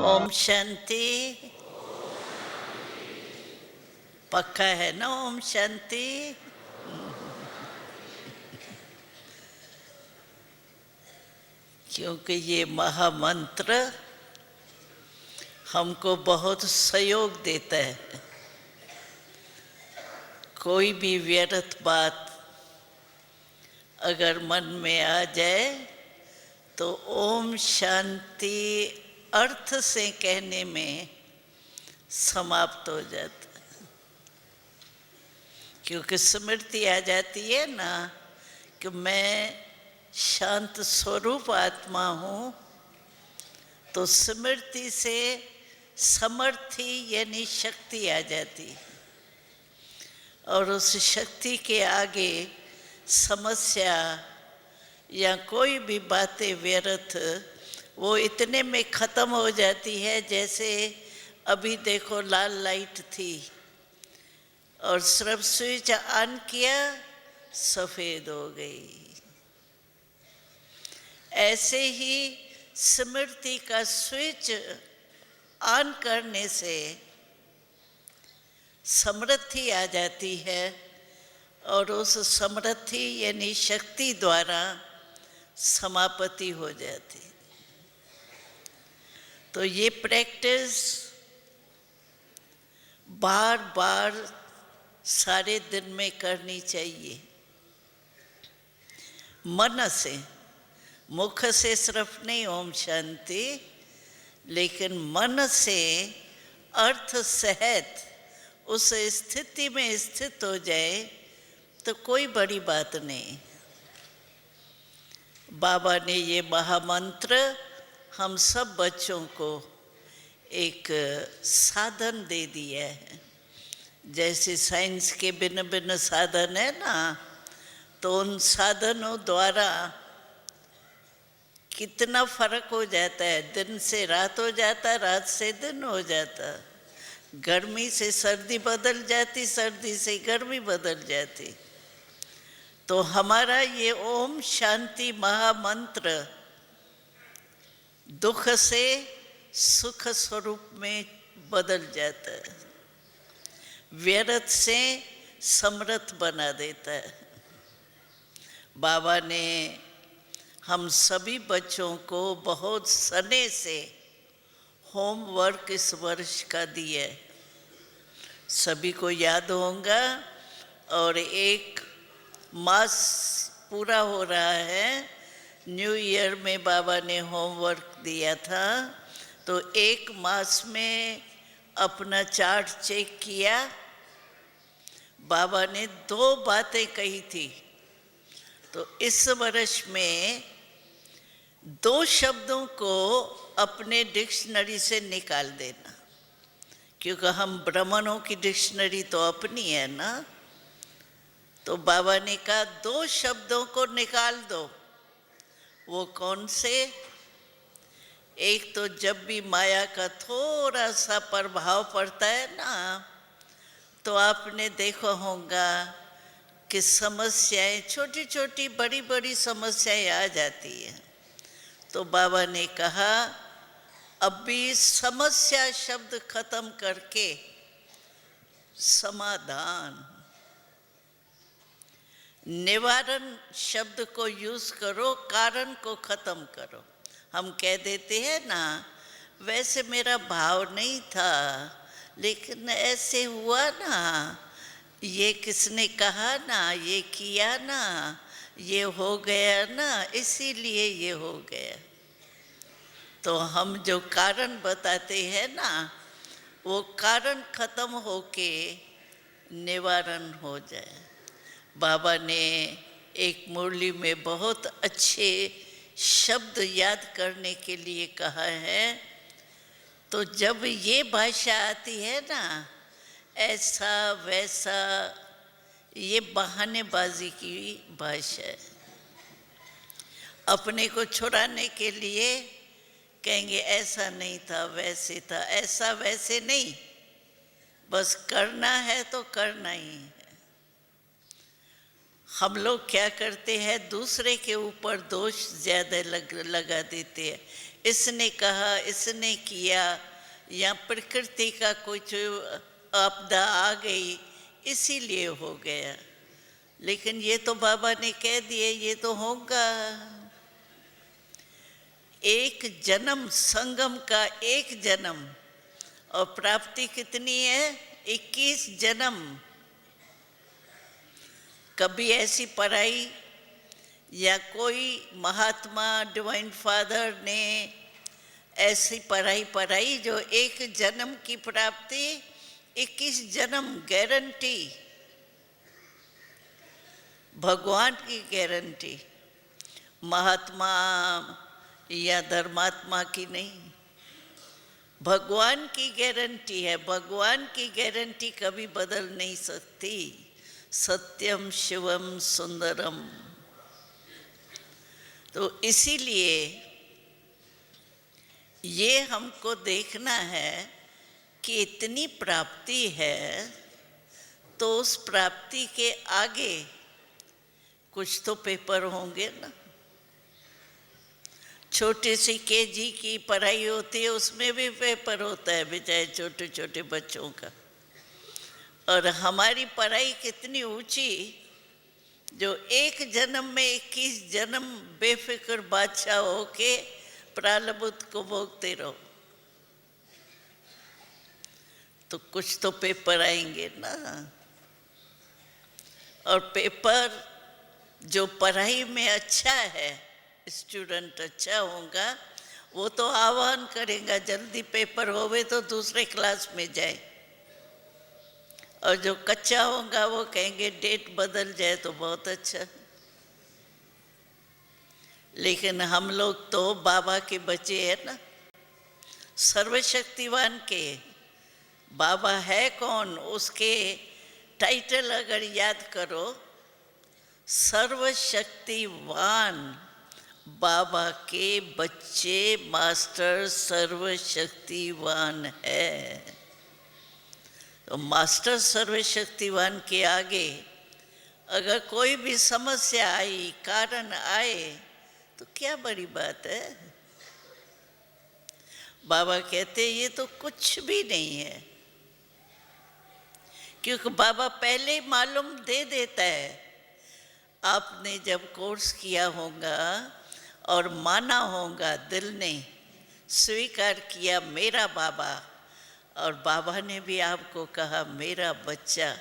ओम शांति। पक्का है ना ओम शांति? क्योंकि ये महामंत्र हमको बहुत सहयोग देता है। कोई भी व्यर्थ बात अगर मन में आ जाए तो ओम शांति अर्थ से कहने में समाप्त हो जाता है। क्योंकि स्मृति आ जाती है ना कि मैं शांत स्वरूप आत्मा हूँ, तो स्मृति से समर्थी यानी शक्ति आ जाती है। और उस शक्ति के आगे समस्या या कोई भी बातें व्यर्थ वो इतने में ख़त्म हो जाती है। जैसे अभी देखो लाल लाइट थी और सिर्फ स्विच ऑन किया सफ़ेद हो गई। ऐसे ही स्मृति का स्विच ऑन करने से समृद्धि आ जाती है और उस समृद्धि यानी शक्ति द्वारा समापति हो जाती। तो ये प्रैक्टिस बार बार सारे दिन में करनी चाहिए। मन से, मुख से सिर्फ नहीं ओम शांति, लेकिन मन से अर्थ सहित उस स्थिति में स्थित हो जाए तो कोई बड़ी बात नहीं। बाबा ने ये महामंत्र हम सब बच्चों को एक साधन दे दिया है। जैसे साइंस के भिन्न भिन्न साधन है ना, तो उन साधनों द्वारा कितना फर्क हो जाता है। दिन से रात हो जाता, रात से दिन हो जाता, गर्मी से सर्दी बदल जाती, सर्दी से गर्मी बदल जाती। तो हमारा ये ओम शांति महामंत्र दुख से सुख स्वरूप में बदल जाता है, व्यर्थ से समृद्ध बना देता है। बाबा ने हम सभी बच्चों को बहुत सने से होमवर्क इस वर्ष का दिया है, सभी को याद होगा। और एक मास पूरा हो रहा है, न्यू ईयर में बाबा ने होमवर्क दिया था, तो एक मास में अपना चार्ट चेक किया। बाबा ने 2 बातें कही थी, तो इस वर्ष में 2 शब्दों को अपने डिक्शनरी से निकाल देना, क्योंकि हम ब्राह्मणों की डिक्शनरी तो अपनी है ना। तो बाबा ने कहा 2 शब्दों को निकाल दो। वो कौन से? एक तो जब भी माया का थोड़ा सा प्रभाव पड़ता है ना, तो आपने देखा होगा कि समस्याएं, छोटी छोटी बड़ी बड़ी समस्याएं आ जाती हैं। तो बाबा ने कहा अभी समस्या शब्द खत्म करके समाधान, निवारण शब्द को यूज करो, कारण को खत्म करो। हम कह देते हैं ना, वैसे मेरा भाव नहीं था लेकिन ऐसे हुआ ना, ये किसने कहा ना, ये किया ना, ये हो गया ना, इसीलिए ये हो गया। तो हम जो कारण बताते हैं ना, वो कारण खत्म होके निवारण हो जाए। बाबा ने एक मुरली में बहुत अच्छे शब्द याद करने के लिए कहा है। तो जब ये भाषा आती है ना, ऐसा वैसा, ये बहानेबाजी की भाषा है। अपने को छुड़ाने के लिए कहेंगे ऐसा नहीं था, वैसे था, ऐसा वैसे नहीं, बस करना है तो करना ही है। हम लोग क्या करते हैं, दूसरे के ऊपर दोष ज़्यादा लगा देते हैं। इसने कहा, इसने किया, या प्रकृति का कुछ आपदा आ गई इसीलिए हो गया। लेकिन ये तो बाबा ने कह दिए ये तो होगा। एक जन्म, संगम का एक जन्म, और प्राप्ति कितनी है? 21 जन्म। कभी ऐसी पढ़ाई या कोई महात्मा डिवाइन फादर ने ऐसी पढ़ाई पढ़ाई जो एक जन्म की प्राप्ति 21 जन्म गारंटी? भगवान की गारंटी, महात्मा या धर्मात्मा की नहीं, भगवान की गारंटी है। भगवान की गारंटी कभी बदल नहीं सकती। सत्यम शिवम सुंदरम। तो इसीलिए ये हमको देखना है कि इतनी प्राप्ति है, तो उस प्राप्ति के आगे कुछ तो पेपर होंगे ना। छोटे सी केजी की पढ़ाई होती है, उसमें भी पेपर होता है बेचारे छोटे छोटे बच्चों का। और हमारी पढ़ाई कितनी ऊंची, जो एक जन्म में 21 जन्म बेफिक्र बादशाह होके प्रारब्ध को भोगते रहो। तो कुछ तो पेपर आएंगे ना। और पेपर जो पढ़ाई में अच्छा है, स्टूडेंट अच्छा होगा, वो तो आह्वान करेगा जल्दी पेपर होवे तो दूसरे क्लास में जाए। और जो कच्चा होगा वो कहेंगे डेट बदल जाए तो बहुत अच्छा। लेकिन हम लोग तो बाबा के बच्चे हैं ना, सर्वशक्तिवान के। बाबा है कौन? उसके टाइटल अगर याद करो, सर्वशक्तिवान। बाबा के बच्चे मास्टर सर्वशक्तिवान है। तो मास्टर सर्वशक्तिवान के आगे अगर कोई भी समस्या आई, कारण आए, तो क्या बड़ी बात है? बाबा कहते ये तो कुछ भी नहीं है, क्योंकि बाबा पहले ही मालूम दे देता है। आपने जब कोर्स किया होगा और माना होगा, दिल ने स्वीकार किया मेरा बाबा, और बाबा ने भी आपको कहा मेरा बच्चा,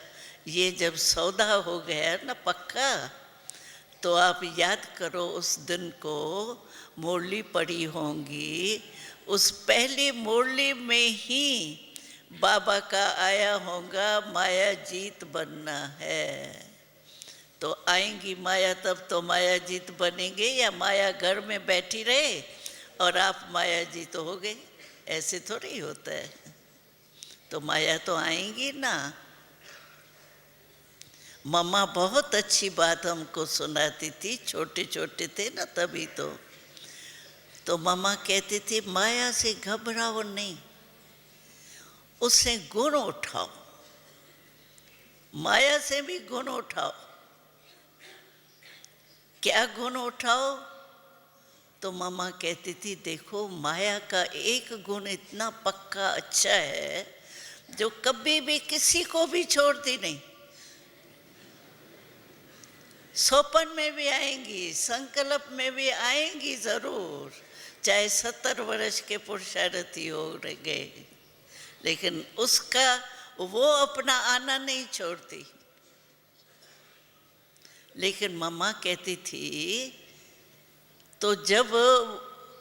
ये जब सौदा हो गया ना पक्का, तो आप याद करो उस दिन को। मुरली पड़ी होंगी, उस पहली मुरली में ही बाबा का आया होगा माया जीत बनना है। तो आएंगी माया, तब तो माया जीत बनेंगे, या माया घर में बैठी रहे और आप माया जीत हो गए? ऐसे थोड़ी होता है। तो माया तो आएंगी ना। मम्मा बहुत अच्छी बात हमको सुनाती थी, छोटे छोटे थे ना तभी। तो मम्मा कहती थी माया से घबराओ नहीं, उससे गुण उठाओ, माया से भी गुण उठाओ। क्या गुण उठाओ? तो मम्मा कहती थी देखो माया का एक गुण इतना पक्का अच्छा है, जो कभी भी किसी को भी छोड़ती नहीं। सोपन में भी आएंगी, संकल्प में भी आएंगी जरूर, चाहे 70 वर्ष के पुरुषार्थी हो गए, लेकिन उसका वो अपना आना नहीं छोड़ती। लेकिन मम्मा कहती थी तो जब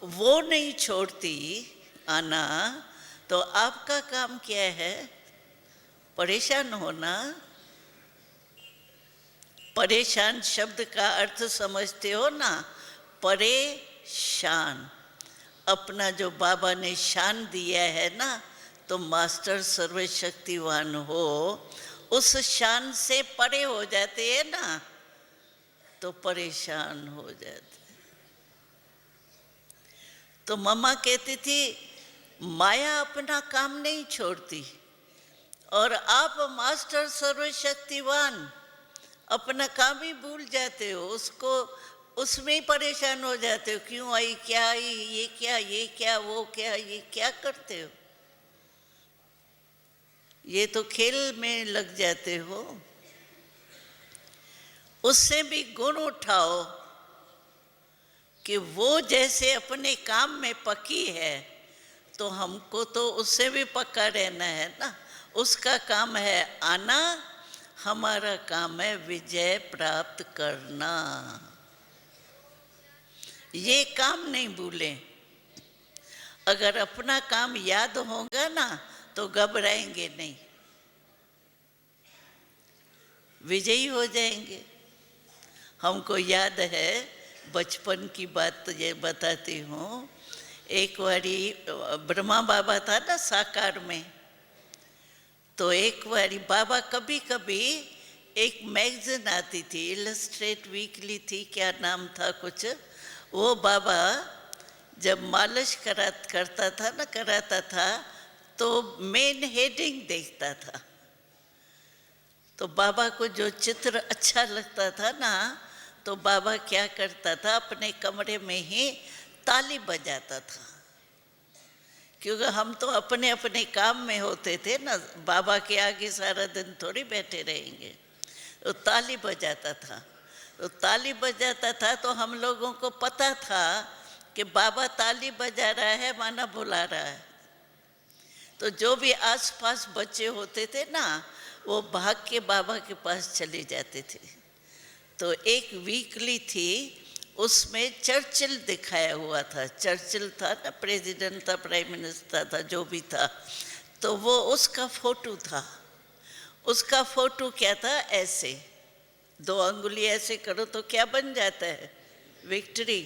वो नहीं छोड़ती आना, तो आपका काम क्या है? परेशान होना। परेशान शब्द का अर्थ समझते हो ना? परेशान। अपना जो बाबा ने शान दिया है ना, तो मास्टर सर्वशक्तिवान हो, उस शान से परे हो जाते हैं ना, तो परेशान हो जाते। तो मम्मा कहती थी माया अपना काम नहीं छोड़ती, और आप मास्टर सर्वशक्तिवान अपना काम ही भूल जाते हो। उसको उसमें ही परेशान हो जाते हो, क्यों आई, क्या आई, ये क्या, वो क्या, ये क्या करते हो, ये तो खेल में लग जाते हो। उससे भी गुण उठाओ कि वो जैसे अपने काम में पकी है, तो हमको तो उससे भी पक्का रहना है ना। उसका काम है आना, हमारा काम है विजय प्राप्त करना। ये काम नहीं भूलें। अगर अपना काम याद होगा ना तो घबराएंगे नहीं, विजयी हो जाएंगे। हमको याद है बचपन की बात, ये बताती हूँ। एक बारी ब्रह्मा बाबा था ना साकार में, तो एक बारी बाबा कभी कभी, एक मैगजीन आती थी, इलस्ट्रेट वीकली थी, क्या नाम था कुछ, वो बाबा जब मालिश कराता था तो मेन हेडिंग देखता था। तो बाबा को जो चित्र अच्छा लगता था ना, तो बाबा क्या करता था, अपने कमरे में ही ताली बजाता था। क्योंकि हम तो अपने अपने काम में होते थे ना, बाबा के आगे सारा दिन थोड़ी बैठे रहेंगे। तो ताली बजाता था, तो ताली बजाता था तो हम लोगों को पता था कि बाबा ताली बजा रहा है, माना बुला रहा है। तो जो भी आसपास बच्चे होते थे ना, वो भाग के बाबा के पास चले जाते थे। तो एक वीकली थी, उसमें चर्चिल दिखाया हुआ था। चर्चिल था ना, प्रेसिडेंट था, प्राइम मिनिस्टर था, जो भी था। तो वो उसका फोटो था। उसका फोटो क्या था, ऐसे 2 अंगुली ऐसे करो तो क्या बन जाता है, विक्ट्री,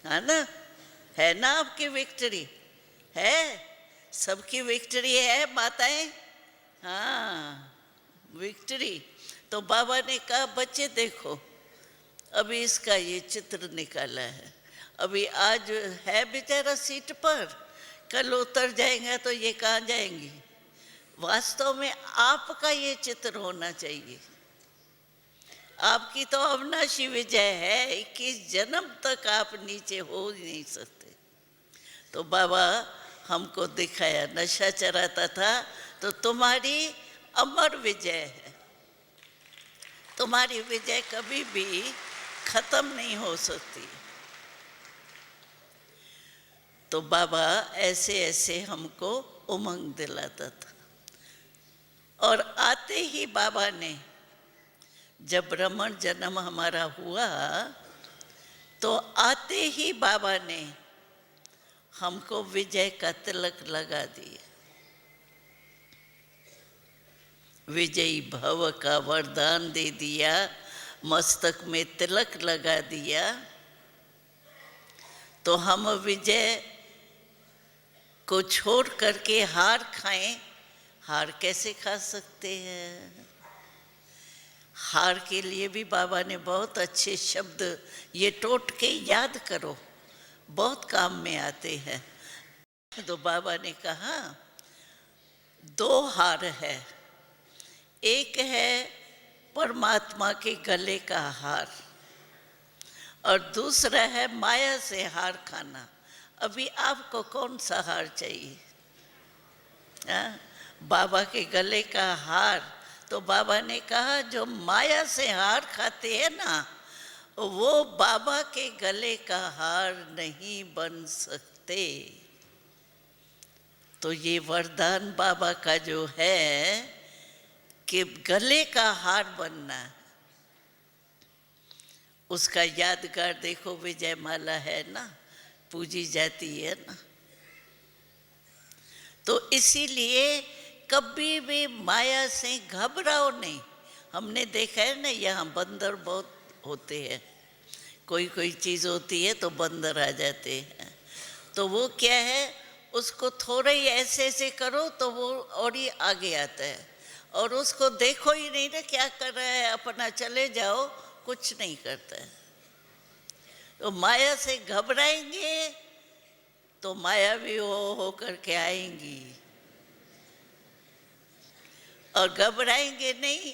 है ना आपकी विक्ट्री है, सबकी विक्ट्री है माताएं, हाँ विक्ट्री। तो बाबा ने कहा बच्चे देखो, अभी इसका ये चित्र निकाला है, अभी आज है बेचारा सीट पर, कल उतर जाएगा तो ये कहाँ जाएंगी। वास्तव में आपका ये चित्र होना चाहिए। आपकी तो अविनाशी विजय है, 21 जन्म तक आप नीचे हो ही नहीं सकते। तो बाबा हमको दिखाया, नशा चराता था तो तुम्हारी अमर विजय है, तुम्हारी विजय कभी भी खत्म नहीं हो सकती। तो बाबा ऐसे ऐसे हमको उमंग दिलाता था। और आते ही बाबा ने, जब ब्राह्मण जन्म हमारा हुआ, तो आते ही बाबा ने हमको विजय का तिलक लगा दिया। विजयी भव का वरदान दे दिया, मस्तक में तिलक लगा दिया। तो हम विजय को छोड़ करके हार खाएं, हार कैसे खा सकते हैं। हार के लिए भी बाबा ने बहुत अच्छे शब्द, ये टोटके याद करो, बहुत काम में आते हैं। तो बाबा ने कहा 2 हार है, एक है परमात्मा के गले का हार, और दूसरा है माया से हार खाना। अभी आपको कौन सा हार चाहिए, हाँ? बाबा के गले का हार। तो बाबा ने कहा जो माया से हार खाते हैं ना, वो बाबा के गले का हार नहीं बन सकते। तो ये वरदान बाबा का जो है कि गले का हार बनना, उसका यादगार देखो विजय माला है ना, पूजी जाती है ना। तो इसीलिए कभी भी माया से घबराओ नहीं। हमने देखा है ना, यहाँ बंदर बहुत होते हैं, कोई कोई चीज़ होती है तो बंदर आ जाते हैं। तो वो क्या है, उसको थोड़ा ही ऐसे ऐसे करो तो वो और ही आगे आता है, और उसको देखो ही नहीं ना क्या कर रहा है, अपना चले जाओ, कुछ नहीं करता है। तो माया से घबराएंगे तो माया भी हो करके आएंगी, और घबराएंगे नहीं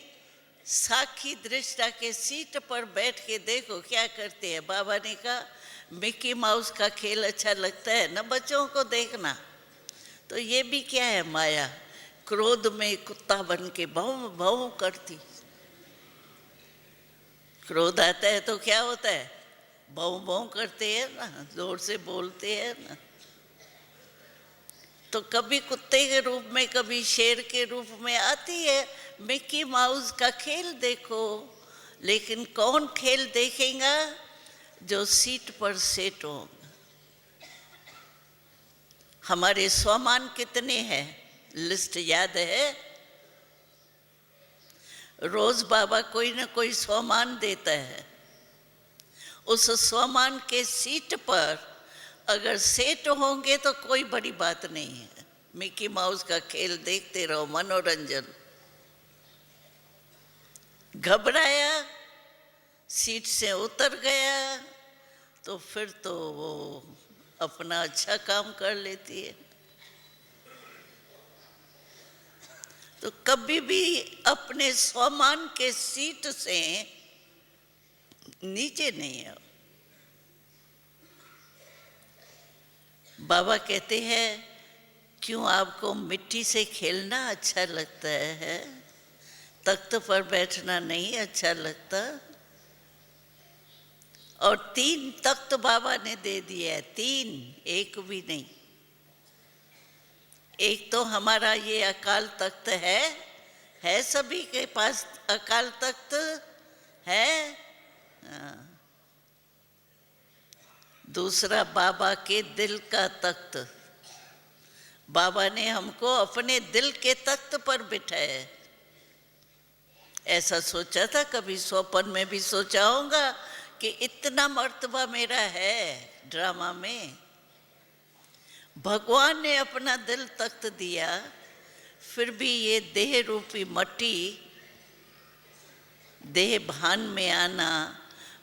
साखी दृष्टा के सीट पर बैठ के देखो क्या करते हैं। बाबा ने कहा मिकी माउस का खेल अच्छा लगता है ना बच्चों को देखना, तो ये भी क्या है माया, क्रोध में कुत्ता बन के भौं भौं करती। क्रोध आता है तो क्या होता है, भौं भौं करते हैं ना, जोर से बोलते हैं ना। तो कभी कुत्ते के रूप में कभी शेर के रूप में आती है। मिकी माउस का खेल देखो, लेकिन कौन खेल देखेगा, जो सीट पर सेट होगा। हमारे स्वमान कितने हैं, लिस्ट याद है? रोज बाबा कोई ना कोई स्वमान देता है। उस स्वमान के सीट पर अगर सेट होंगे तो कोई बड़ी बात नहीं है। मिकी माउस का खेल देखते रहो, मनोरंजन। घबराया, सीट से उतर गया, तो फिर तो वो अपना अच्छा काम कर लेती है। तो कभी भी अपने स्वमान के सीट से नीचे नहीं आओ। बाबा कहते हैं क्यों आपको मिट्टी से खेलना अच्छा लगता है, तख्त पर बैठना नहीं अच्छा लगता? और 3 तख्त बाबा ने दे दिया है, 3, एक भी नहीं। एक तो हमारा ये अकाल तख्त है सभी के पास अकाल तख्त है। हाँ। दूसरा बाबा के दिल का तख्त, बाबा ने हमको अपने दिल के तख्त पर बिठाया। ऐसा सोचा था कभी, स्वप्न में भी सोचा होगा कि इतना मर्तबा मेरा है ड्रामा में। भगवान ने अपना दिल तख्त दिया, फिर भी ये देह रूपी मट्टी, देह भान में आना,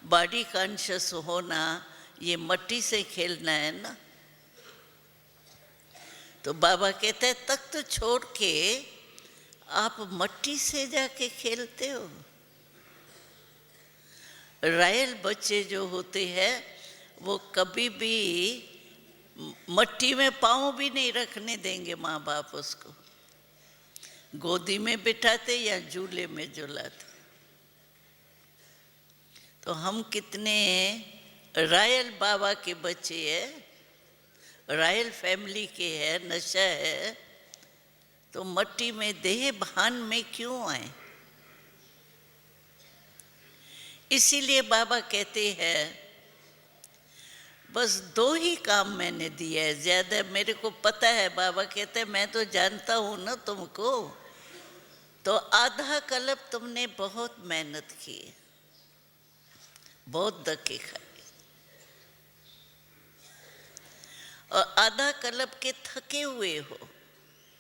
बॉडी कॉन्शियस होना, ये मट्टी से खेलना है ना। तो बाबा कहते हैं तख्त छोड़ के आप मट्टी से जाके खेलते हो। रायल बच्चे जो होते हैं वो कभी भी मट्टी में पाँव भी नहीं रखने देंगे माँ बाप उसको, गोदी में बिठाते या झूले में झुलाते। तो हम कितने रायल बाबा के बच्चे हैं, रायल फैमिली के हैं, नशा है, तो मट्टी में देह भान में क्यों आए? इसीलिए बाबा कहते हैं बस 2 ही काम मैंने दिया है, ज्यादा मेरे को पता है। बाबा कहते हैं मैं तो जानता हूं ना तुमको, तो आधा कल्प तुमने बहुत मेहनत की, बहुत धक्के खाए, और आधा कल्प के थके हुए हो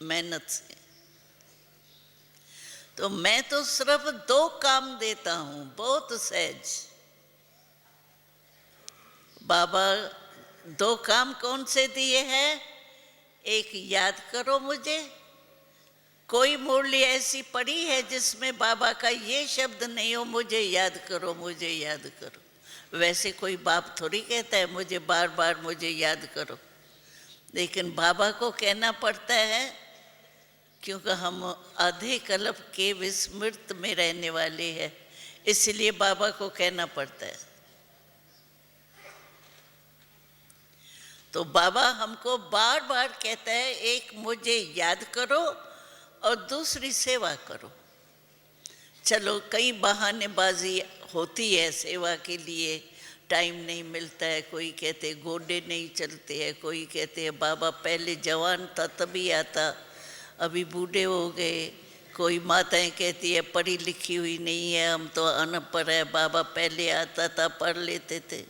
मेहनत से। तो मैं तो सिर्फ 2 काम देता हूं, बहुत सहज। बाबा 2 काम कौन से दिए हैं? एक, याद करो मुझे। कोई मुरली ऐसी पड़ी है जिसमें बाबा का ये शब्द नहीं हो, मुझे याद करो, मुझे याद करो। वैसे कोई बाप थोड़ी कहता है मुझे बार बार मुझे याद करो, लेकिन बाबा को कहना पड़ता है क्योंकि हम आधे कल्प के विस्मृत में रहने वाले हैं, इसलिए बाबा को कहना पड़ता है। तो बाबा हमको बार बार कहता है एक, मुझे याद करो, और दूसरी, सेवा करो। चलो कई बहानेबाजी होती है सेवा के लिए, टाइम नहीं मिलता है, कोई कहते गोडे नहीं चलते हैं, कोई कहते हैं बाबा पहले जवान था तभी आता, अभी बूढ़े हो गए। कोई माताएं कहती है पढ़ी लिखी हुई नहीं है, हम तो अनपढ़ है, बाबा पहले आता था, पढ़ लेते थे।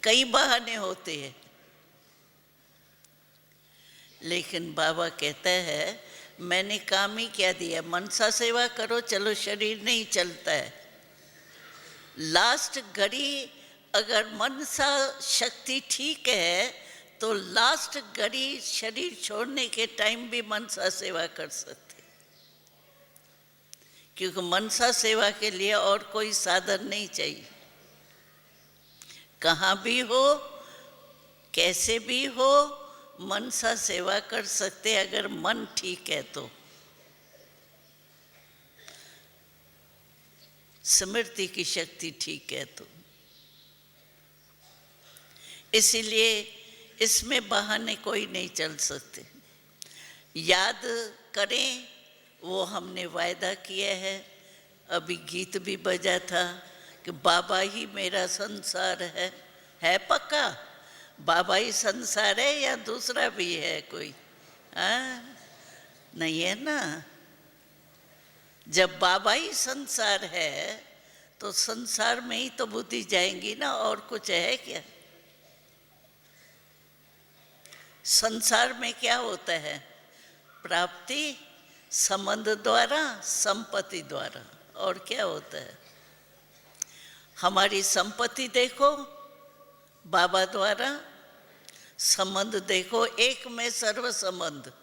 कई बहाने होते हैं, लेकिन बाबा कहता है मैंने काम ही क्या दिया, मनसा सेवा करो। चलो शरीर नहीं चलता है, लास्ट घड़ी अगर मनसा शक्ति ठीक है तो लास्ट घड़ी शरीर छोड़ने के टाइम भी मनसा सेवा कर सकते, क्योंकि मनसा सेवा के लिए और कोई साधन नहीं चाहिए। कहाँ भी हो, कैसे भी हो, मनसा सेवा कर सकते अगर मन ठीक है तो, स्मृति की शक्ति ठीक है तो। इसीलिए इसमें बहाने कोई नहीं चल सकते। याद करें, वो हमने वायदा किया है। अभी गीत भी बजा था कि बाबा ही मेरा संसार है पक्का? बाबा ही संसार है या दूसरा भी है कोई? हाँ, नहीं है ना। जब बाबा ही संसार है तो संसार में ही तो बुद्धि जाएंगी ना, और कुछ है क्या? संसार में क्या होता है? प्राप्ति संबंध द्वारा, संपत्ति द्वारा, और क्या होता है? हमारी संपत्ति देखो बाबा द्वारा, संबंध देखो एक में सर्व संबंध।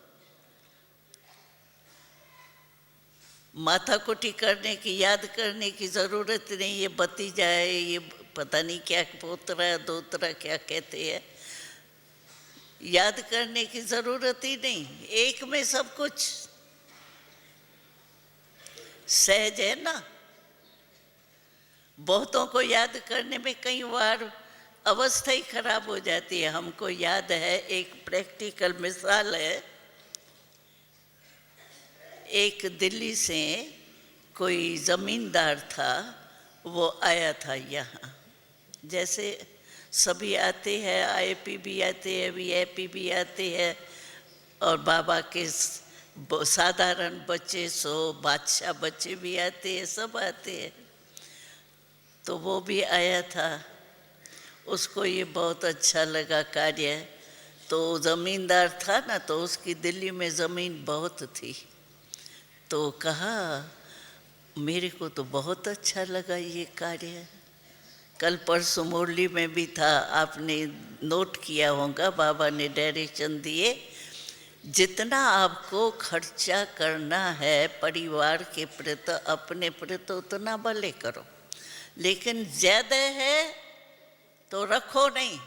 माथाकुटी करने की, याद करने की जरूरत नहीं। ये बती जाए, ये पता नहीं क्या पोतरा दोतरा क्या कहते हैं, याद करने की जरूरत ही नहीं। एक में सब कुछ सहज है ना। बहुतों को याद करने में कई बार अवस्था ही खराब हो जाती है। हमको याद है, एक प्रैक्टिकल मिसाल है। एक दिल्ली से कोई ज़मींदार था, वो आया था यहाँ। जैसे सभी आते हैं, आईपी भी आते हैं, वीआईपी भी आते हैं, और बाबा के साधारण बच्चे सो बादशाह बच्चे भी आते हैं, सब आते हैं। तो वो भी आया था। उसको ये बहुत अच्छा लगा कार्य। तो ज़मींदार था ना, तो उसकी दिल्ली में ज़मीन बहुत थी। तो कहा मेरे को तो बहुत अच्छा लगा ये कार्य। कल परसों मुरली में भी था, आपने नोट किया होगा, बाबा ने डायरेक्शन दिए, जितना आपको खर्चा करना है परिवार के प्रति, अपने प्रति, उतना भले करो, लेकिन ज़्यादा है तो रखो नहीं।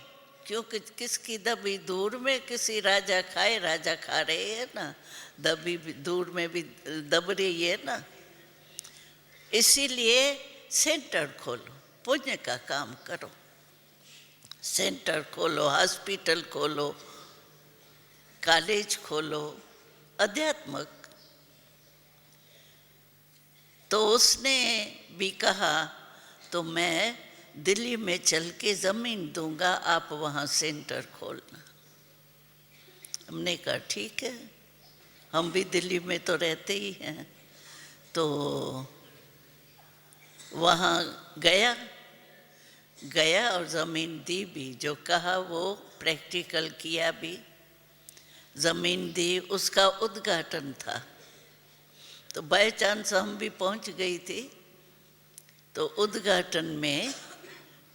क्योंकि किसकी दबी दूर में किसी राजा खाए, राजा खा रहे हैं ना, दबी दूर में भी दब रही है ना। इसीलिए सेंटर खोलो, पुण्य का काम करो। सेंटर खोलो, हॉस्पिटल खोलो, कॉलेज खोलो, अध्यात्मक। तो उसने भी कहा तो मैं दिल्ली में चल के ज़मीन दूंगा, आप वहाँ सेंटर खोलना। हमने कहा ठीक है, हम भी दिल्ली में तो रहते ही हैं। तो वहाँ गया और ज़मीन दी भी, जो कहा वो प्रैक्टिकल किया भी। ज़मीन दी, उसका उद्घाटन था। तो बाय चांस हम भी पहुँच गई थी। तो उद्घाटन में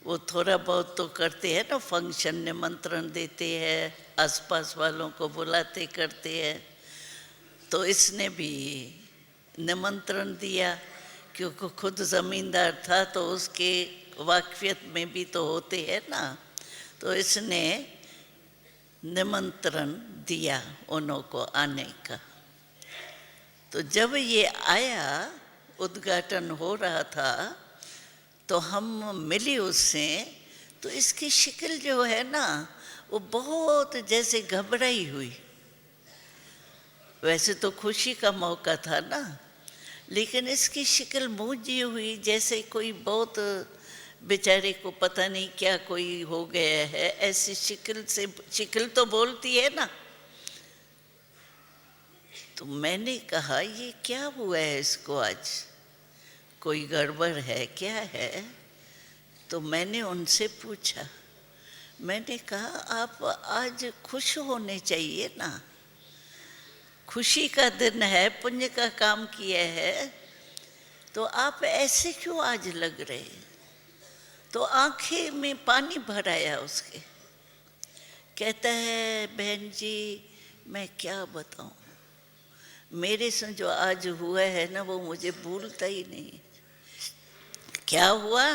वो थोड़ा बहुत तो करते हैं ना, फंक्शन, निमंत्रण देते हैं, आसपास वालों को बुलाते करते हैं। तो इसने भी निमंत्रण दिया, क्योंकि खुद ज़मींदार था तो उसके वाकफियत में भी तो होते हैं ना। तो इसने निमंत्रण दिया उन्हों को आने का। तो जब ये आया, उद्घाटन हो रहा था, तो हम मिली उससे। तो इसकी शक्ल जो है ना, वो बहुत जैसे घबराई हुई। वैसे तो खुशी का मौका था ना, लेकिन इसकी शक्ल मूंझी हुई, जैसे कोई बहुत बेचारे को पता नहीं क्या कोई हो गया है। ऐसी शक्ल से, शक्ल तो बोलती है ना। तो मैंने कहा ये क्या हुआ है इसको, आज कोई गड़बड़ है क्या है? तो मैंने उनसे पूछा, मैंने कहा आप आज खुश होने चाहिए ना, खुशी का दिन है, पुण्य का काम किया है, तो आप ऐसे क्यों आज लग रहे हैं? तो आंखें में पानी भर आया उसके। कहता है बहन जी मैं क्या बताऊं, मेरे से जो आज हुआ है ना वो मुझे भूलता ही नहीं। क्या हुआ?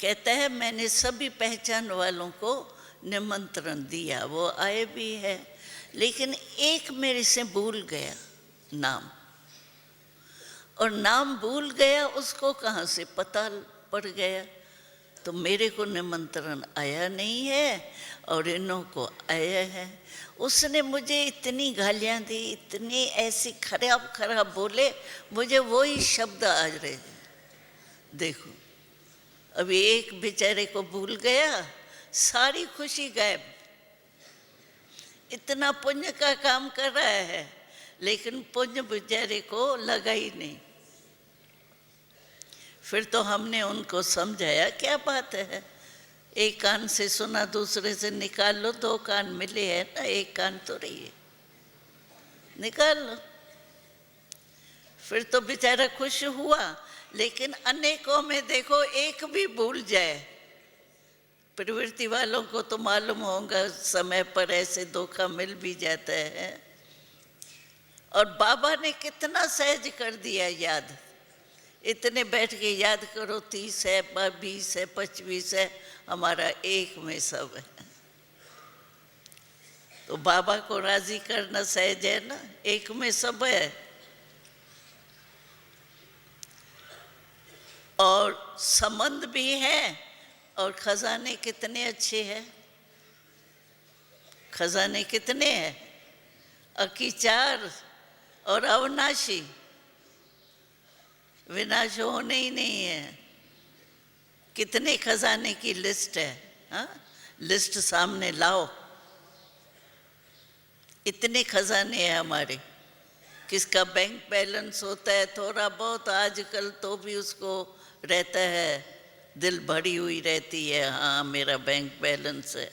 कहता है मैंने सभी पहचान वालों को निमंत्रण दिया, वो आए भी है, लेकिन एक मेरे से भूल गया नाम, और नाम भूल गया, उसको कहाँ से पता पड़ गया? तो मेरे को निमंत्रण आया नहीं है और इन्हों को आया है। उसने मुझे इतनी गालियाँ दी, इतनी ऐसी खराब खराब बोले, मुझे वही शब्द आ रहे हैं। देखो अभी एक बेचारे को भूल गया, सारी खुशी गायब। इतना पुण्य का काम कर रहा है, लेकिन पुण्य बेचारे को लगा ही नहीं। फिर तो हमने उनको समझाया, क्या बात है, एक कान से सुना दूसरे से निकाल लो, दो कान मिले हैं ना, एक कान तो रही है, निकाल लो। फिर तो बेचारा खुश हुआ, लेकिन अनेकों में देखो एक भी भूल जाए। प्रवृत्ति वालों को तो मालूम होगा, समय पर ऐसे धोखा मिल भी जाता है। और बाबा ने कितना सहज कर दिया याद। इतने बैठ के याद करो, 30 है, 20 है, 25 है, हमारा एक में सब है। तो बाबा को राजी करना सहज है ना, एक में सब है। और संबंध भी है, और खजाने कितने अच्छे हैं, खजाने कितने हैं, अकीचार और अविनाशी, विनाश होने ही नहीं है। कितने खजाने की लिस्ट है, हाँ? लिस्ट सामने लाओ, इतने खजाने हैं हमारे। किसका बैंक बैलेंस होता है थोड़ा बहुत आजकल, तो भी उसको रहता है, दिल भरी हुई रहती है, हाँ मेरा बैंक बैलेंस है।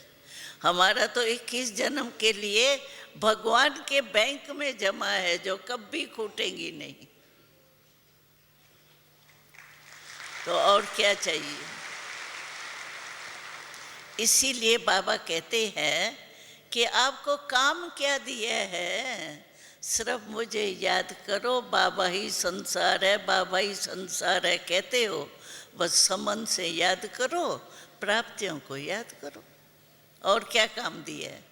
हमारा तो 21 जन्म के लिए भगवान के बैंक में जमा है, जो कभी छूटेंगी नहीं। तो और क्या चाहिए? इसीलिए बाबा कहते हैं कि आपको काम क्या दिया है, सिर्फ मुझे याद करो, बाबा ही संसार है, बाबा ही संसार है कहते हो, बस समन से याद करो, प्राप्तियों को याद करो। और क्या काम दिया है?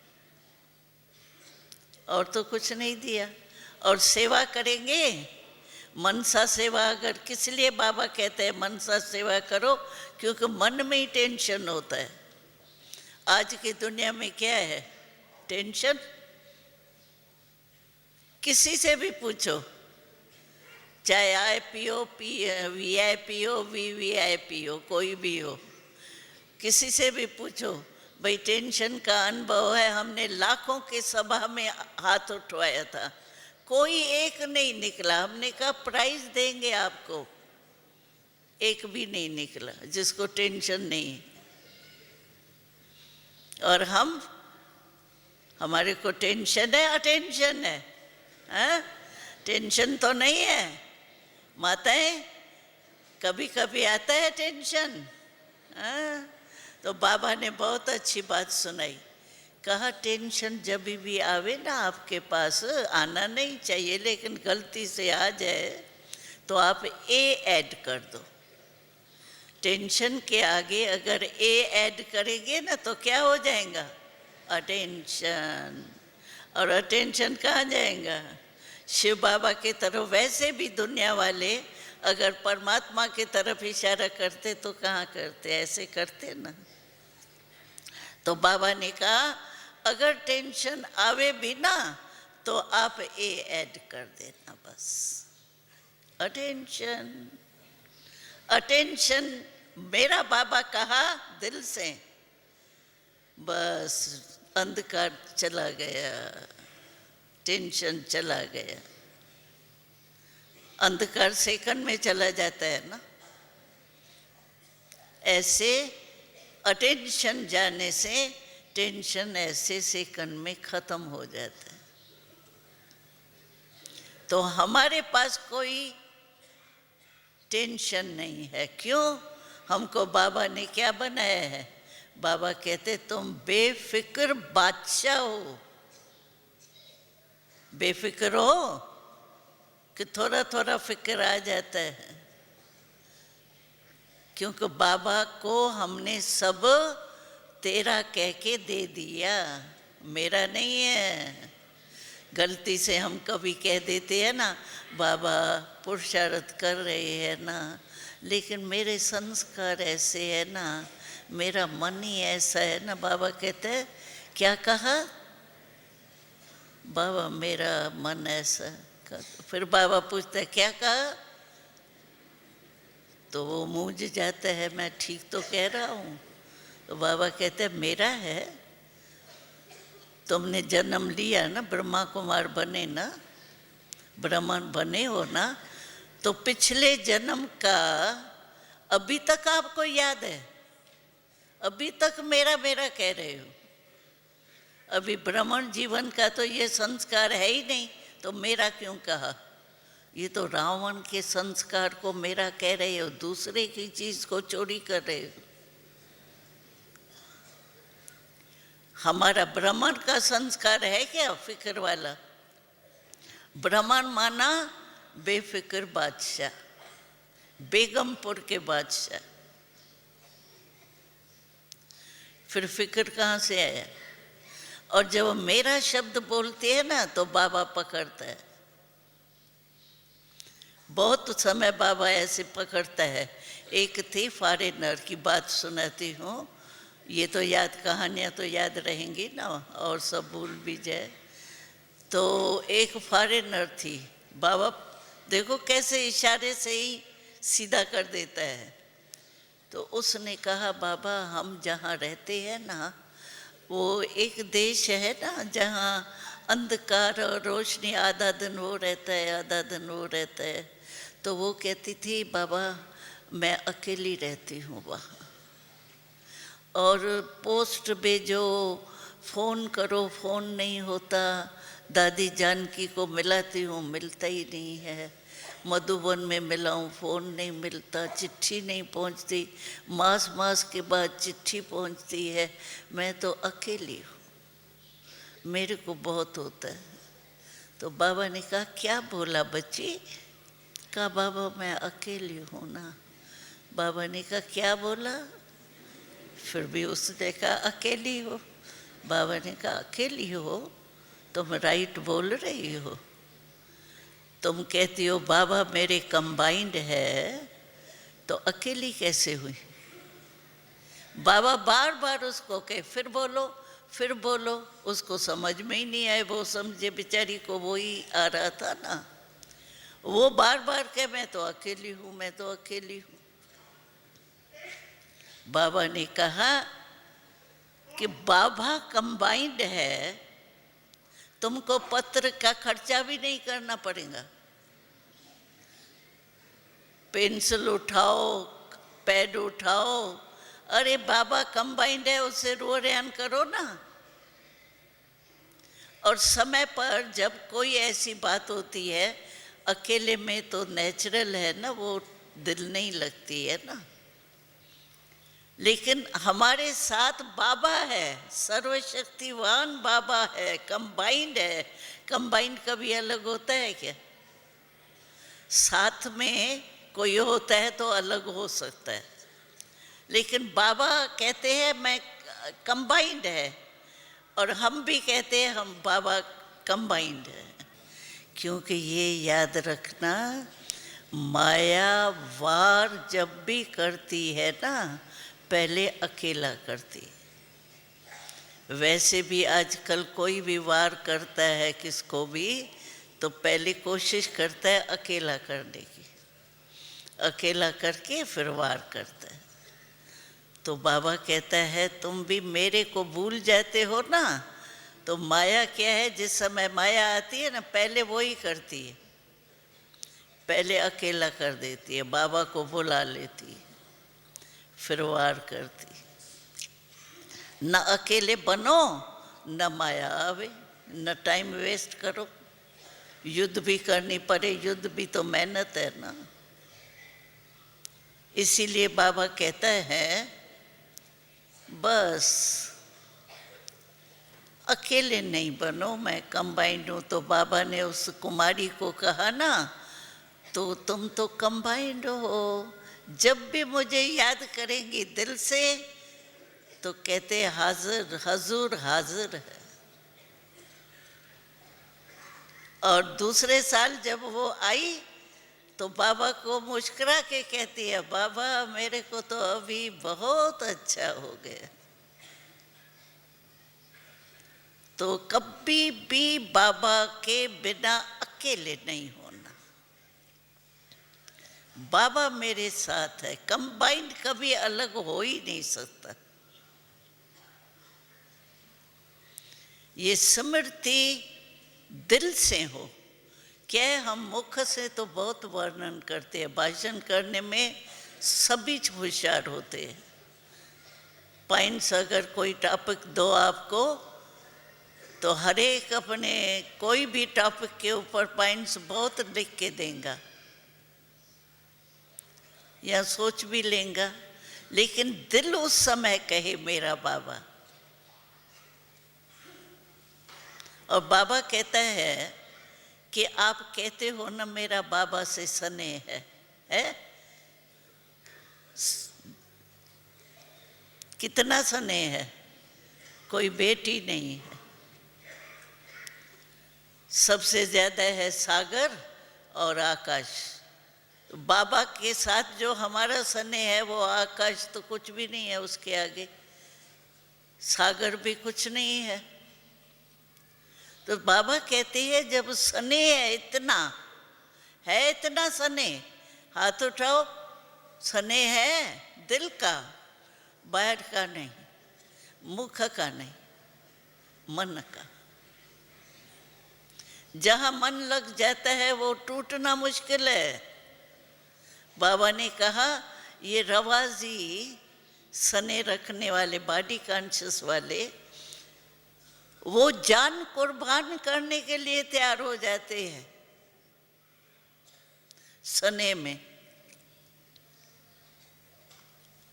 और तो कुछ नहीं दिया। और सेवा करेंगे, मनसा सेवा। अगर किस लिए बाबा कहते हैं मनसा सेवा करो? क्योंकि मन में ही टेंशन होता है। आज की दुनिया में क्या है? टेंशन। किसी से भी पूछो, चाहे IPO, VIP हो, VVIP हो, कोई भी हो, किसी से भी पूछो, भाई टेंशन का अनुभव है? हमने लाखों की सभा में हाथ उठवाया था, कोई एक नहीं निकला। हमने कहा प्राइज देंगे आपको, एक भी नहीं निकला जिसको टेंशन नहीं। और हमारे को टेंशन है, अटेंशन है, हाँ? टेंशन तो नहीं है माताएं, कभी कभी आता है टेंशन, हाँ? तो बाबा ने बहुत अच्छी बात सुनाई, कहा टेंशन जब भी आवे ना आपके पास, आना नहीं चाहिए, लेकिन गलती से आ जाए तो आप A ऐड कर दो। टेंशन के आगे अगर A ऐड करेंगे ना तो क्या हो जाएगा? अटेंशन। और अटेंशन कहाँ जाएगा? शिव बाबा की तरफ। वैसे भी दुनिया वाले अगर परमात्मा की तरफ इशारा करते तो कहाँ करते? ऐसे करते ना। तो बाबा ने कहा अगर टेंशन आवे भी ना तो आप A ऐड कर देना, बस। अटेंशन। अटेंशन मेरा बाबा कहा दिल से, बस अंधकार चला गया, टेंशन चला गया। अंधकार सेकंड में चला जाता है ना, ऐसे अटेंशन जाने से टेंशन ऐसे सेकंड में खत्म हो जाता है। तो हमारे पास कोई टेंशन नहीं है। क्यों? हमको बाबा ने क्या बनाया है? बाबा कहते तुम बेफिक्र बादशाह हो। बेफिक्र हो, कि थोड़ा थोड़ा फिक्र आ जाता है, क्योंकि बाबा को हमने सब तेरा कह के दे दिया, मेरा नहीं है। गलती से हम कभी कह देते हैं ना, बाबा पुरुषार्थ कर रहे हैं ना, लेकिन मेरे संस्कार ऐसे है ना, मेरा मन ही ऐसा है ना। बाबा कहते हैं, क्या कहा? बाबा मेरा मन ऐसा। फिर बाबा पूछते हैं, क्या कहा? तो वो मूझ जाता है, मैं ठीक तो कह रहा हूँ। तो बाबा कहते हैं, मेरा है, तुमने जन्म लिया ना, ब्रह्मा कुमार बने ना, ब्राह्मण बने हो ना, तो पिछले जन्म का अभी तक आपको याद है? अभी तक मेरा मेरा कह रहे हो। अभी ब्राह्मण जीवन का तो ये संस्कार है ही नहीं, तो मेरा क्यों कहा? ये तो रावण के संस्कार को मेरा कह रहे हो, दूसरे की चीज को चोरी कर रहे हो। हमारा ब्राह्मण का संस्कार है क्या फिक्र वाला? ब्राह्मण माना बेफिक्र बादशाह, बेगमपुर के बादशाह। फिर फिक्र कहाँ से आया? और जब मेरा शब्द बोलते हैं ना, तो बाबा पकड़ता है। बहुत समय बाबा ऐसे पकड़ता है। एक थी फॉरेनर की बात सुनाती हूँ, ये तो याद, कहानियाँ तो याद रहेंगी ना, और सब भूल भी जाए। तो एक फॉरेनर थी, बाबा देखो कैसे इशारे से ही सीधा कर देता है। तो उसने कहा, बाबा हम जहाँ रहते हैं ना, वो एक देश है ना जहाँ अंधकार और रोशनी, आधा दिन वो रहता है, आधा दिन वो रहता है। तो वो कहती थी, बाबा मैं अकेली रहती हूँ वहाँ, और पोस्ट भेजो, फ़ोन करो, फ़ोन नहीं होता। दादी जानकी को मिलाती हूँ, मिलता ही नहीं है। मधुबन में मिलाऊँ, फ़ोन नहीं मिलता, चिट्ठी नहीं पहुँचती, मास मास के बाद चिट्ठी पहुँचती है। मैं तो अकेली हूँ, मेरे को बहुत होता है। तो बाबा ने कहा, क्या बोला बच्ची? कहा, बाबा मैं अकेली हूँ ना। बाबा ने कहा, क्या बोला? फिर भी उसने कहा, अकेली हो। बाबा ने कहा, अकेली हो? तुम राइट बोल रही हो। तुम कहती हो बाबा मेरे कंबाइंड है, तो अकेली कैसे हुई? बाबा बार बार उसको कहे, फिर बोलो, फिर बोलो। उसको समझ में ही नहीं आए, वो समझे बेचारी को वो ही आ रहा था ना। वो बार बार कहे, मैं तो अकेली हूँ, मैं तो अकेली हूँ। बाबा ने कहा कि बाबा कंबाइंड है, तुमको पत्र का खर्चा भी नहीं करना पड़ेगा। पेंसिल उठाओ, पैड उठाओ, अरे बाबा कंबाइंड है, उससे रोयान करो ना। और समय पर जब कोई ऐसी बात होती है, अकेले में तो नेचुरल है ना, वो दिल नहीं लगती है ना। लेकिन हमारे साथ बाबा है, सर्वशक्तिवान बाबा है, कंबाइंड है। कंबाइंड कभी अलग होता है क्या? साथ में कोई होता है तो अलग हो सकता है, लेकिन बाबा कहते हैं मैं कंबाइंड है, और हम भी कहते हैं हम बाबा कंबाइंड है। क्योंकि ये याद रखना, माया वार जब भी करती है ना, पहले अकेला करती है। वैसे भी आजकल कोई भी वार करता है किसको भी, तो पहले कोशिश करता है अकेला करने की, अकेला करके फिर वार करता है। तो बाबा कहता है, तुम भी मेरे को भूल जाते हो ना। तो माया क्या है? जिस समय माया आती है ना, पहले वो ही करती है, पहले अकेला कर देती है, बाबा को बुला लेती है, फिर वार करती। न अकेले बनो, न माया आवे, न टाइम वेस्ट करो। युद्ध भी करनी पड़े, युद्ध भी तो मेहनत है ना। इसीलिए बाबा कहता है, बस अकेले नहीं बनो, मैं कंबाइंड हूँ। तो बाबा ने उस कुमारी को कहा ना, तो तुम तो कंबाइंड हो, जब भी मुझे याद करेंगी दिल से तो कहते हाजिर हजूर हाजिर है। और दूसरे साल जब वो आई तो बाबा को मुस्कुरा के कहती है, बाबा मेरे को तो अभी बहुत अच्छा हो गया। तो कभी भी बाबा के बिना अकेले नहीं होना। बाबा मेरे साथ है, कंबाइंड कभी अलग हो ही नहीं सकता। ये स्मृति दिल से हो। क्या है, हम मुख से तो बहुत वर्णन करते हैं, भाषण करने में सभी होशियार होते हैं। पॉइंट्स अगर कोई टॉपिक दो आपको तो हर एक अपने कोई भी टॉपिक के ऊपर पॉइंट्स बहुत लिख के देगा या सोच भी लेगा, लेकिन दिल उस समय कहे मेरा बाबा। और बाबा कहता है कि आप कहते हो ना मेरा बाबा से स्नेह है? कितना स्नेह है, कोई बेटी नहीं है। सबसे ज्यादा है सागर और आकाश। तो बाबा के साथ जो हमारा स्नेह है वो आकाश तो कुछ भी नहीं है, उसके आगे सागर भी कुछ नहीं है। तो बाबा कहते हैं जब स्नेह है, इतना स्नेह, हाथ उठाओ, स्नेह है दिल का, बाहर का नहीं, मुख का नहीं, मन का। जहाँ मन लग जाता है वो टूटना मुश्किल है। बाबा ने कहा ये रवाजी स्नेह रखने वाले, बॉडी कॉन्शियस वाले, वो जान कुर्बान करने के लिए तैयार हो जाते हैं स्नेह में।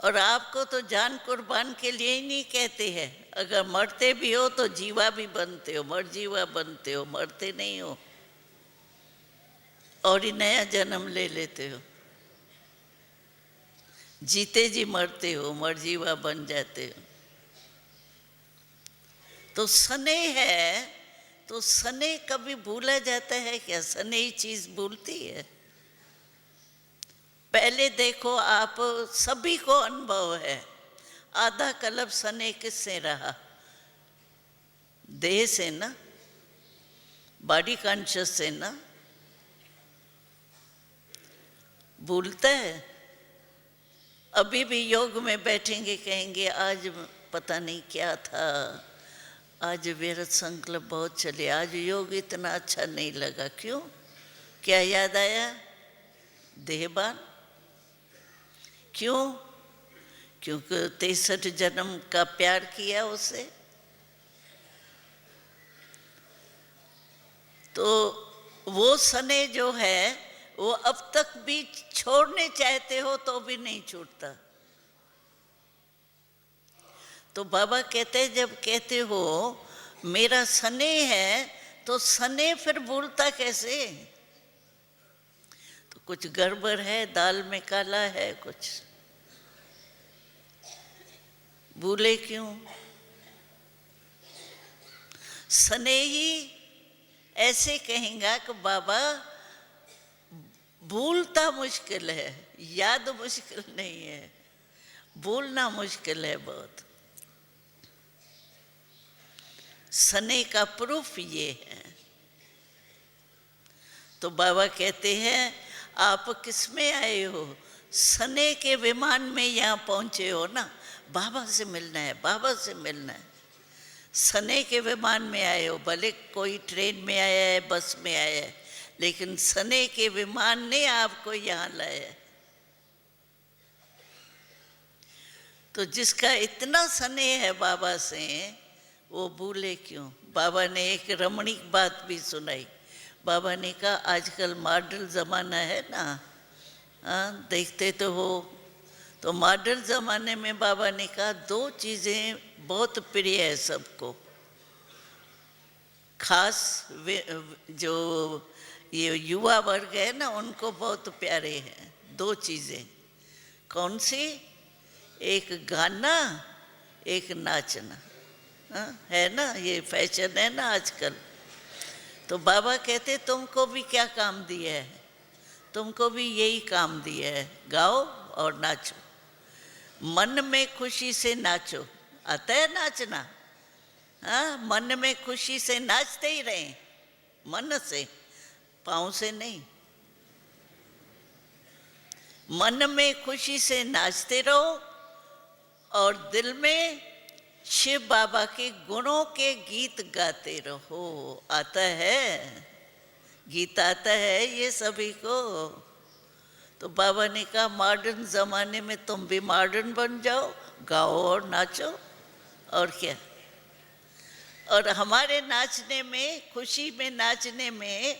और आपको तो जान कुर्बान के लिए ही नहीं कहते हैं। अगर मरते भी हो तो जीवा भी बनते हो, मरजीवा बनते हो, मरते नहीं हो और ही नया जन्म ले लेते हो। जीते जी मरते हो, मरजीवा बन जाते हो। तो स्नेह है, तो स्नेह कभी भूला जाता है क्या? स्नेह चीज भूलती है? पहले देखो, आप सभी को अनुभव है, आधा कल्प स्नेह किससे रहा? देह से ना, बॉडी कॉन्शियस से ना। भूलता है? अभी भी योग में बैठेंगे, कहेंगे आज पता नहीं क्या था, आज व्यर्थ संकल्प बहुत चले, आज योग इतना अच्छा नहीं लगा। क्यों? क्या याद आया? देहबान। क्यों? क्योंकि 63 जन्म का प्यार किया उसे। तो वो स्नेह जो है वो अब तक भी छोड़ने चाहते हो तो भी नहीं छूटता। तो बाबा कहते हैं जब कहते हो मेरा स्नेह है, तो स्नेह फिर भूलता कैसे? तो कुछ गड़बड़ है, दाल में काला है कुछ। भूले क्यों? स्नेही ऐसे कहेगा कि बाबा भूलता मुश्किल है, याद मुश्किल नहीं है, भूलना मुश्किल है बहुत। स्नेह का प्रूफ ये है। तो बाबा कहते हैं आप किस में आए हो? स्नेह के विमान में यहाँ पहुँचे हो ना, बाबा से मिलना है, बाबा से मिलना है। स्नेह के विमान में आए हो, भले कोई ट्रेन में आया है, बस में आया है, लेकिन स्नेह के विमान ने आपको यहाँ लाया है। तो जिसका इतना स्नेह है बाबा से, वो भूले क्यों? बाबा ने एक रमणीक बात भी सुनाई। बाबा ने कहा आजकल मॉडर्न ज़माना है ना, हाँ देखते तो हो। तो मॉडर्न ज़माने में बाबा ने कहा दो चीज़ें बहुत प्रिय है सबको, खास जो ये युवा वर्ग है ना, उनको बहुत प्यारे हैं दो चीज़ें। कौन सी? एक गाना, एक नाचना। हाँ, है ना, ये फैशन है ना आजकल। तो बाबा कहते तुमको भी क्या काम दिया है, तुमको भी यही काम दिया है, गाओ और नाचो, मन में खुशी से नाचो। आता है नाचना? हाँ, मन में खुशी से नाचते ही रहे, मन से, पाँव से नहीं। मन में खुशी से नाचते रहो और दिल में शिव बाबा के गुणों के गीत गाते रहो। आता है गीत, आता है ये सभी को। तो बाबा ने कहा मॉडर्न ज़माने में तुम भी मॉडर्न बन जाओ, गाओ और नाचो, और क्या। और हमारे नाचने में, खुशी में नाचने में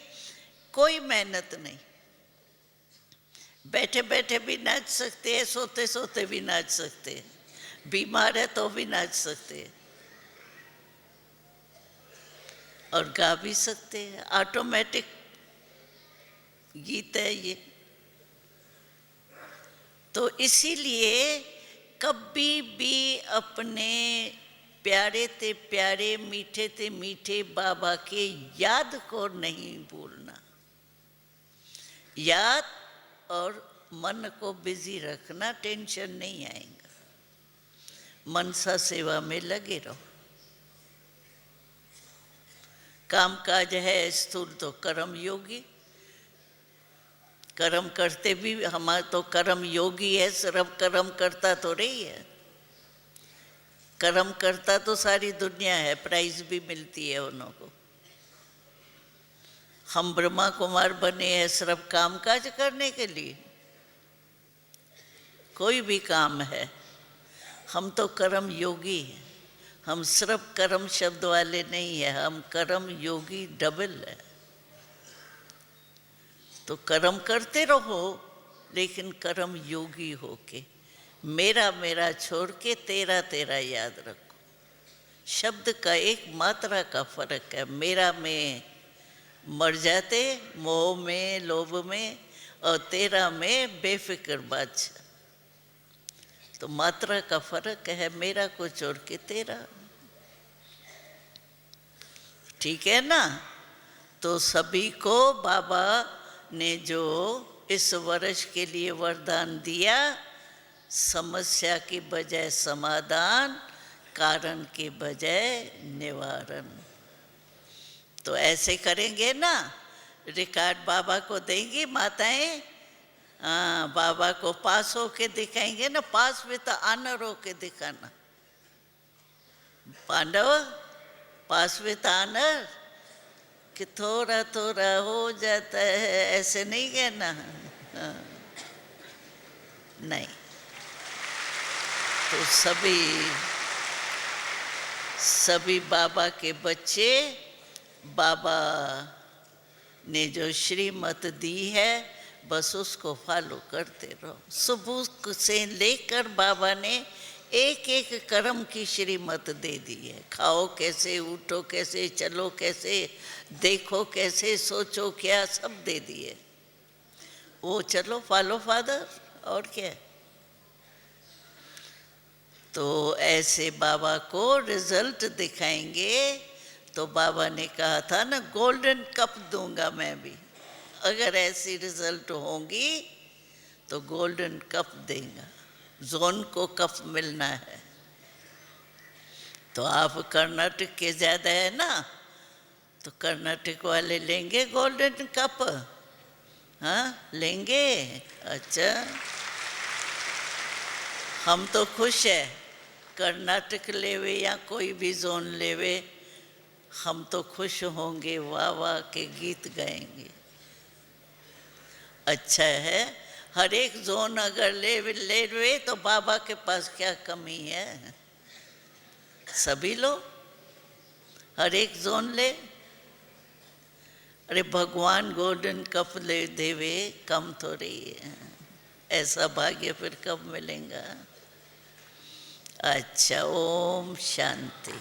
कोई मेहनत नहीं। बैठे बैठे भी नाच सकते हैं, सोते सोते भी नाच सकते हैं, बीमार है तो भी नाच सकते हैं, और गा भी सकते हैं। ऑटोमेटिक गीत है ये। तो इसीलिए कभी भी अपने प्यारे ते प्यारे, मीठे ते मीठे बाबा के याद को नहीं भूलना। याद और मन को बिजी रखना, टेंशन नहीं आएगा। मनसा सेवा में लगे रहो। काम काज है स्थूल तो कर्म योगी, कर्म करते भी हमारा तो कर्म योगी है, सिर्फ कर्म करता तो नहीं है। कर्म करता तो सारी दुनिया है, प्राइज भी मिलती है उन्हों को। हम ब्रह्मा कुमार बने हैं सिर्फ काम काज करने के लिए? कोई भी काम है, हम तो कर्म योगी हैं। हम सिर्फ कर्म शब्द वाले नहीं है, हम कर्म योगी डबल है। तो कर्म करते रहो, लेकिन कर्म योगी होके, मेरा मेरा छोड़ के तेरा तेरा याद रखो। शब्द का एक मात्रा का फर्क है। मेरा में मर जाते मोह में, लोभ में, और तेरा में बेफिक्र बादशाह। तो मात्रा का फर्क है, मेरा को छोड़ के तेरा। ठीक है ना? तो सभी को बाबा ने जो इस वर्ष के लिए वरदान दिया, समस्या की बजाय समाधान, कारण के बजाय निवारण। तो ऐसे करेंगे ना, रिकॉर्ड बाबा को देंगी माताएं। हाँ, बाबा को पास होके दिखाएंगे ना, पास में तो आनर होके दिखाना। पांडव पास में तो आनर कि थोड़ा थोड़ा हो जाता है, ऐसे नहीं कहना। हाँ, नहीं। तो सभी बाबा के बच्चे, बाबा ने जो श्रीमत दी है बस उसको फॉलो करते रहो। सुबह से लेकर बाबा ने एक एक कर्म की श्रीमत दे दी है। खाओ कैसे, उठो कैसे, चलो कैसे, देखो कैसे, सोचो क्या, सब दे दिए। वो चलो फॉलो फादर, और क्या। तो ऐसे बाबा को रिजल्ट दिखाएंगे। तो बाबा ने कहा था ना, गोल्डन कप दूंगा मैं भी, अगर ऐसी रिजल्ट होंगी तो गोल्डन कप देगा। जोन को कप मिलना है। तो आप कर्नाटक के ज़्यादा है ना, तो कर्नाटक वाले लेंगे गोल्डन कप। हाँ, लेंगे। अच्छा, हम तो खुश है, कर्नाटक लेवे या कोई भी जोन लेवे, हम तो खुश होंगे, वाह वाह के गीत गाएंगे। अच्छा है, हर एक जोन अगर ले तो बाबा के पास क्या कमी है? सभी लो, हर एक जोन ले। अरे भगवान गोल्डन कप ले देवे, कम थोड़ी है। ऐसा भाग्य फिर कब मिलेगा? अच्छा, ओम शांति।